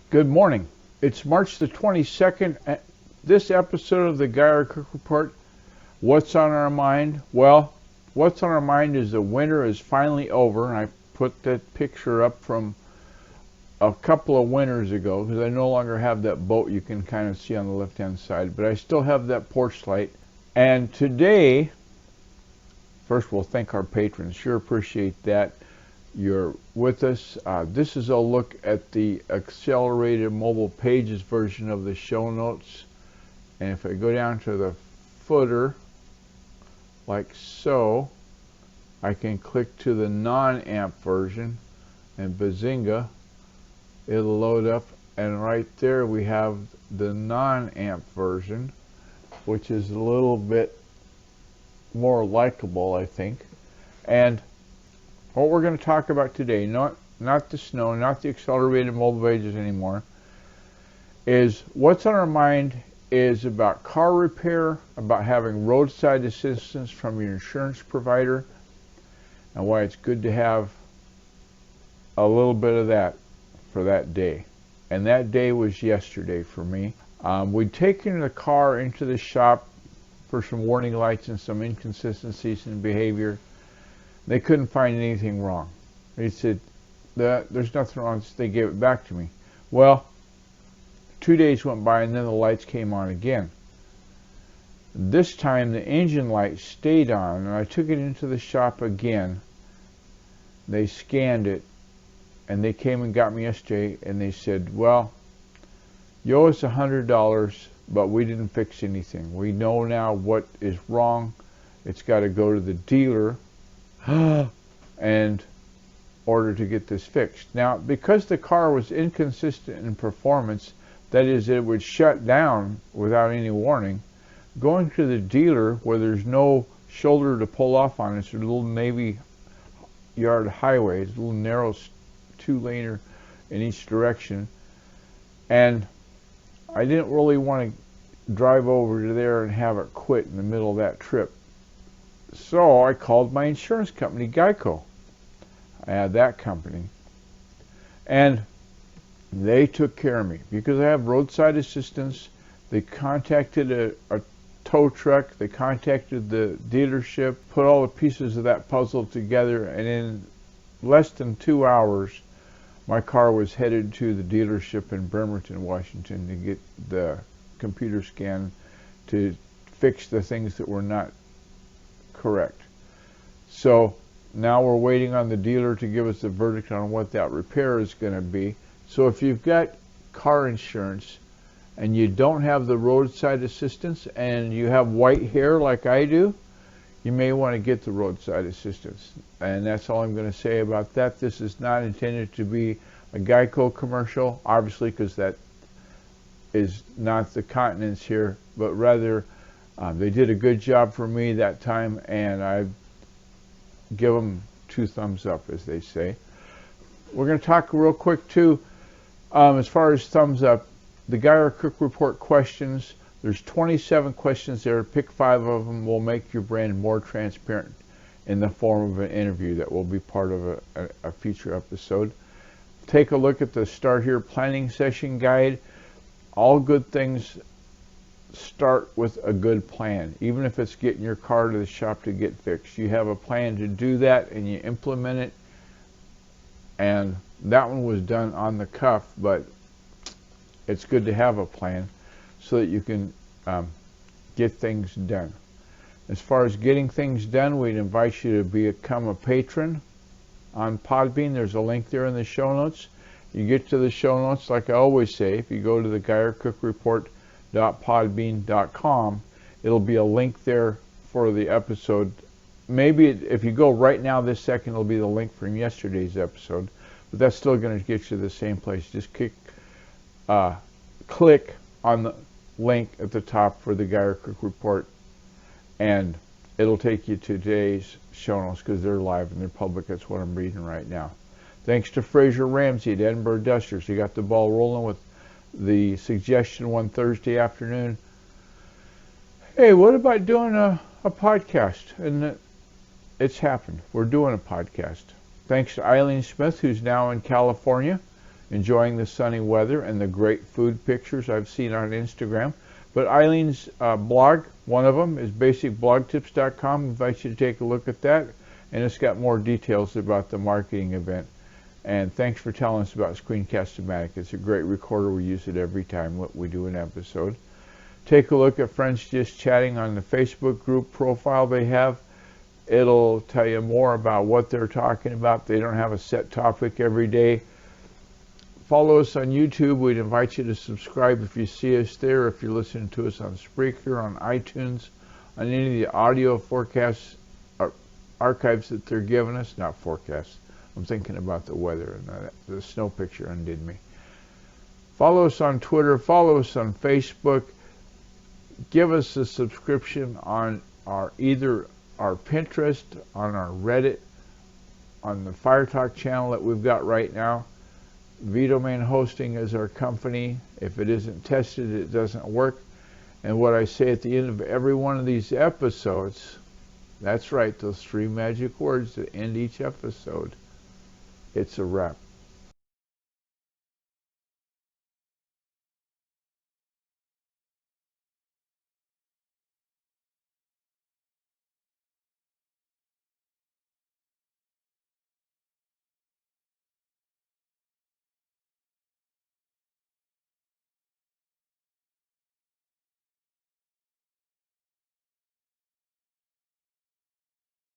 Good morning. It's March the 22nd. This episode of the Guy R. Cook Report, what's on our mind? Well, what's on our mind is the winter is finally over, and I put that picture up from a couple of winters ago because I no longer have that boat you can kind of see on the left-hand side, but I still have that porch light. And today, first we'll thank our patrons. Sure appreciate that. You're with us. This is a look at the accelerated mobile pages version of the show notes. And if I go down to the footer, like so, I can click to the non-AMP version, and bazinga, it'll load up. And right there we have the non-AMP version, which is a little bit more likable, I think. And what we're going to talk about today, not the snow, not the accelerated mobile pages anymore, is what's on our mind is about car repair, about having roadside assistance from your insurance provider, and why it's good to have a little bit of that for that day. And that day was yesterday for me. We'd taken the car into the shop for some warning lights and some inconsistencies in behavior. They couldn't find anything wrong. They said, there's nothing wrong, so they gave it back to me. Well, 2 days went by and then the lights came on again. This time the engine light stayed on, and I took it into the shop again. They scanned it, and they came and got me yesterday, and they said, well, you owe us $100, but we didn't fix anything. We know now what is wrong. It's got to go to the dealer and order to get this fixed. Now, because the car was inconsistent in performance, that is, it would shut down without any warning, going to the dealer where there's no shoulder to pull off on, it's a little Navy Yard highway, it's a little narrow two-laner in each direction, and I didn't really want to drive over to there and have it quit in the middle of that trip. So I called my insurance company, Geico. I had that company. And they took care of me because I have roadside assistance. They contacted a tow truck. They contacted the dealership, put all the pieces of that puzzle together, and in less than 2 hours, my car was headed to the dealership in Bremerton, Washington, to get the computer scan to fix the things that were not correct. So now we're waiting on the dealer to give us the verdict on what that repair is going to be. So if you've got car insurance and you don't have the roadside assistance and you have white hair like I do, you may want to get the roadside assistance. And that's all I'm going to say about that. This is not intended to be a Geico commercial, obviously, because that is not the continence here, but rather they did a good job for me that time, and I give them 2 thumbs up, as they say. We're going to talk real quick, too, as far as thumbs up, the Guy R. Cook Report questions. There's 27 questions there. Pick 5 of them. Will make your brand more transparent in the form of an interview that will be part of a future episode. Take a look at the Start Here Planning Session Guide. All good things start with a good plan. Even if it's getting your car to the shop to get fixed, you have a plan to do that and you implement it. And that one was done on the cuff, but it's good to have a plan so that you can get things done. As far as getting things done, we'd invite you to become a patron on Podbean. There's a link there in the show notes. You get to the show notes, like I always say, if you go to the Guy R. Cook Report.podbean.com, it'll be a link there for the episode. Maybe if you go right now this second, it'll be the link from yesterday's episode, but that's still going to get you to the same place. Just click on the link at the top for the Guy R. Cook Report, and it'll take you to today's show notes because they're live and they're public. That's what I'm reading right now. Thanks to Fraser Ramsey at Edinburgh Dusters. He got the ball rolling with the suggestion one Thursday afternoon. Hey, what about doing a podcast? And it's happened. We're doing a podcast. Thanks to Eileen Smith, who's now in California. enjoying the sunny weather and the great food pictures I've seen on Instagram. But Eileen's blog, one of them, is basicblogtips.com. I invite you to take a look at that. And it's got more details about the marketing event. And thanks for telling us about Screencast-O-Matic. It's a great recorder. We use it every time we do an episode. Take a look at Friends Just Chatting on the Facebook group profile they have. It'll tell you more about what they're talking about. They don't have a set topic every day. Follow us on YouTube. We'd invite you to subscribe if you see us there, if you're listening to us on Spreaker, on iTunes, on any of the audio forecasts, archives that they're giving us. Not forecasts. I'm thinking about the weather, and the snow picture undid me. Follow us on Twitter. Follow us on Facebook. Give us a subscription on either our Pinterest, on our Reddit, on the Fire Talk channel that we've got right now. Vitomain Hosting is our company. If it isn't tested, it doesn't work. And what I say at the end of every one of these episodes, that's right, those three magic words that end each episode, it's a wrap.